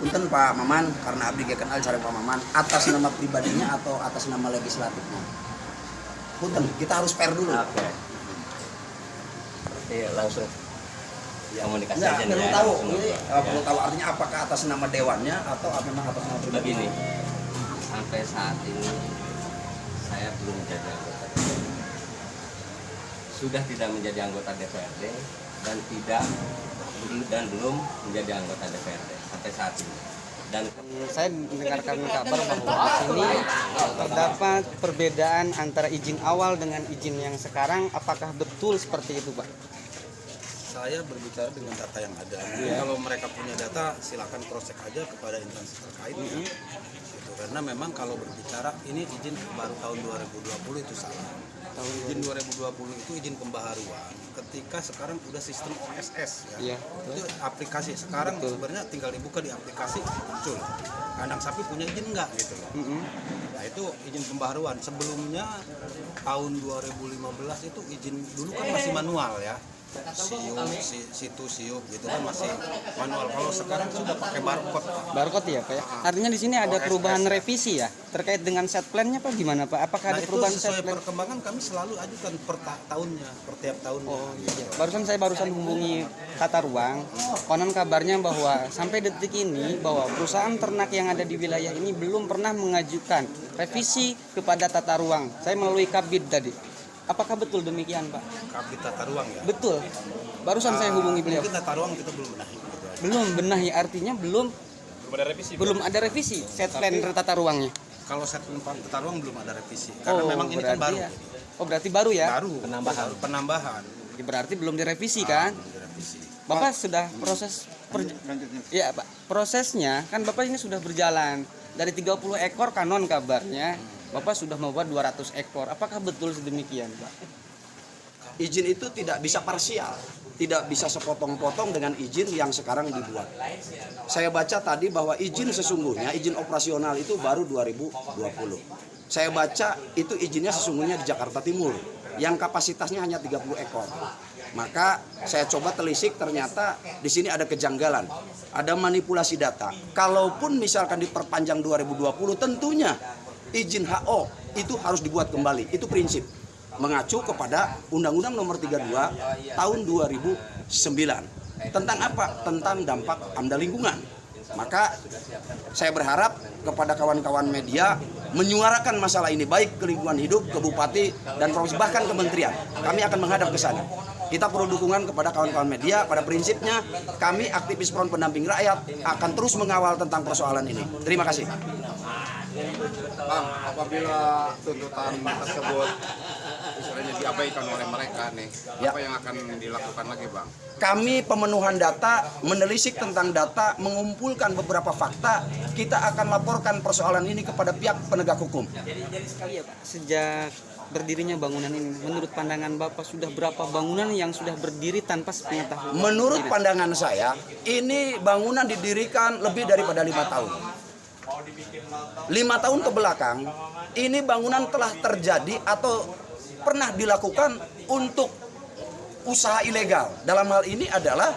Punten Pak Maman, karena abdi ge kenal cara Pak Maman, atas nama pribadinya atau atas nama legislatifnya? Punten, kita harus fair dulu. Oke. Iya, langsung komunikasi Enggak, aja perlu ya. tahu. langsung. Ini Ya. perlu tahu artinya apakah atas nama dewannya atau memang atas nama pribadi? Begini, sampai saat ini saya belum menjadi anggota DPRD. Sudah tidak menjadi anggota DPRD dan belum menjadi anggota DPRD sampai saat ini. Dan Saya mendengarkan kabar bahwa di sini terdapat perbedaan antara izin awal dengan izin yang sekarang. Apakah betul seperti itu, Pak? Saya berbicara dengan data yang ada. Mungkin kalau mereka punya data, silakan cross check aja kepada instansi terkait. Gitu. Karena memang kalau berbicara ini izin baru tahun 2020 itu salah. Izin 2020 itu izin pembaharuan. Ketika sekarang udah sistem OSS ya. Iya. Itu aplikasi. Sekarang sebenarnya tinggal dibuka di aplikasi muncul. Kandang sapi punya izin enggak gitu loh. Nah, itu izin pembaharuan. Sebelumnya tahun 2015 itu izin dulu kan masih manual ya. Situ gitu kan masih manual. Kalau sekarang sudah pakai barcode. Barcode ya, Pak ya. Artinya di sini ada perubahan revisi ya terkait dengan set plan-nya, Pak, gimana, Pak? Apakah ada Nah, itu perubahan set sesuai plan? perkembangan kami selalu ajukan per tahunnya, per tiap tahunnya. Oh iya. Barusan hubungi Tata Ruang. Konon kabarnya bahwa sampai detik ini bahwa perusahaan ternak yang ada di wilayah ini belum pernah mengajukan revisi kepada Tata Ruang. Saya melalui Kabid tadi. Apakah betul demikian, Pak? Kabit Tata Ruang ya. Betul. Barusan saya hubungi beliau. Mungkin Tata Ruang kita belum benahi. Gitu aja. Belum benahi, artinya belum ada revisi set plan Tata Ruangnya. Kalau set Tata Ruang belum ada revisi. Karena memang ini kan baru. ya. Oh, berarti baru ya? Baru. Penambahan. Berarti belum direvisi kan? Belum direvisi. Bapak sudah proses ya, Pak. Prosesnya kan Bapak ini sudah berjalan dari 30 ekor kanon kabarnya. Bapak sudah membuat 200 ekor. Apakah betul sedemikian, Pak? Izin itu tidak bisa parsial, tidak bisa sepotong-potong dengan izin yang sekarang dibuat. Saya baca tadi bahwa izin sesungguhnya, izin operasional itu baru 2020. Saya baca itu izinnya sesungguhnya di Jakarta Timur, yang kapasitasnya hanya 30 ekor. Maka saya coba telisik, ternyata di sini ada kejanggalan, ada manipulasi data. Kalaupun misalkan diperpanjang 2020, tentunya izin HO itu harus dibuat kembali. Itu prinsip mengacu kepada Undang-Undang Nomor 32 Tahun 2009 tentang apa? Tentang dampak AMDAL lingkungan. Maka saya berharap kepada kawan-kawan media menyuarakan masalah ini baik ke lingkungan hidup, ke bupati dan provinsi, bahkan kementerian. Kami akan menghadap ke sana. Kita perlu dukungan kepada kawan-kawan media. Pada prinsipnya kami aktivis Front Pendamping Rakyat akan terus mengawal tentang persoalan ini. Terima kasih. Bang, apabila tuntutan tersebut istilahnya diabaikan oleh mereka nih, Ya. apa yang akan dilakukan lagi, Bang? Kami pemenuhan data, menelisik tentang data, mengumpulkan beberapa fakta, kita akan laporkan persoalan ini kepada pihak penegak hukum. Iya, Pak. Sejak berdirinya bangunan ini, menurut pandangan Bapak sudah berapa bangunan yang sudah berdiri tanpa sepengetahuan? Menurut pandangan saya, ini bangunan didirikan lebih daripada 5 tahun. 5 tahun ke belakang, ini bangunan telah terjadi atau pernah dilakukan untuk usaha ilegal. Dalam hal ini adalah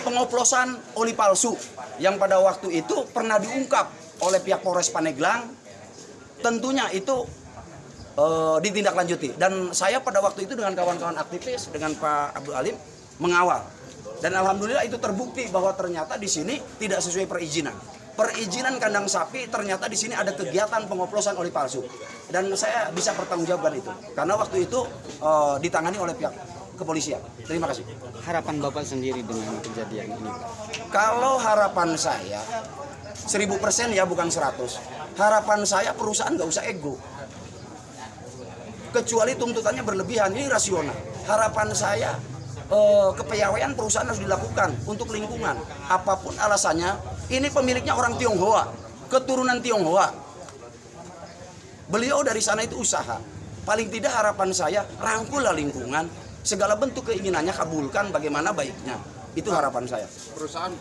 pengoplosan oli palsu yang pada waktu itu pernah diungkap oleh pihak Polres Pandeglang. Tentunya itu ditindaklanjuti. Dan saya pada waktu itu dengan kawan-kawan aktivis, dengan Pak Abdul Alim mengawal. Dan alhamdulillah itu terbukti bahwa ternyata di sini tidak sesuai perizinan. Perizinan kandang sapi ternyata di sini ada kegiatan pengoplosan oli palsu. Dan saya bisa pertanggungjawabkan itu. Karena waktu itu ditangani oleh pihak kepolisian. Terima kasih. Harapan Bapak sendiri dengan kejadian ini, Pak? Kalau harapan saya 1000% ya, bukan 100. Harapan saya perusahaan nggak usah ego. Kecuali tuntutannya berlebihan, ini rasional. Harapan saya kepiawaian perusahaan harus dilakukan untuk lingkungan. Apapun alasannya, ini pemiliknya orang Tionghoa, keturunan Tionghoa. Beliau dari sana itu usaha. Paling tidak harapan saya rangkullah lingkungan, segala bentuk keinginannya kabulkan bagaimana baiknya. Itu harapan saya. Perusahaan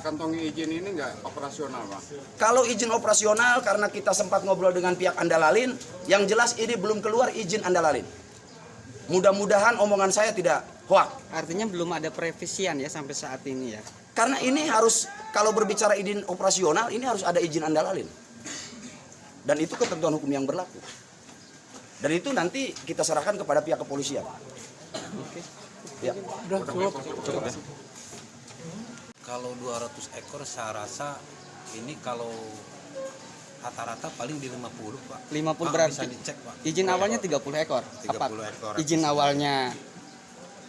kantongi izin ini nggak operasional, Bang? Kalau izin operasional, karena kita sempat ngobrol dengan pihak Andalalin, yang jelas ini belum keluar izin Andalalin. Mudah-mudahan omongan saya tidak hoak. Artinya belum ada perevisian ya sampai saat ini ya. Karena ini harus, kalau berbicara izin operasional, ini harus ada izin andalalin. Dan itu ketentuan hukum yang berlaku. Dan itu nanti kita serahkan kepada pihak kepolisian. Ya. Kalau 200 ekor saya rasa ini kalau rata-rata paling di 50 Pak. 50 Pak, berarti bisa dicek Pak. izin awalnya 30 ekor. 30 ekor. Izin awalnya.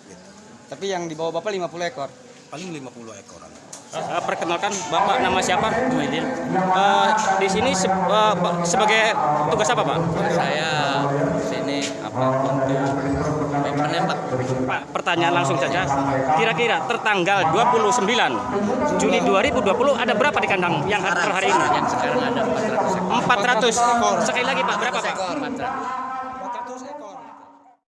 Gitu. Tapi yang di bawah Bapak 50 ekor. Paling 50 ekoran. Perkenalkan Bapak, nama siapa? Muhyiddin. Di sini sebagai tugas apa Pak? Saya sini untuk menembak. Pak, pertanyaan langsung saja. Kira-kira tertanggal 29 Juli 2020 ada berapa di kandang yang per hari ini? Yang sekarang ada 400 ekor. 400. Sekali lagi Pak, berapa Pak?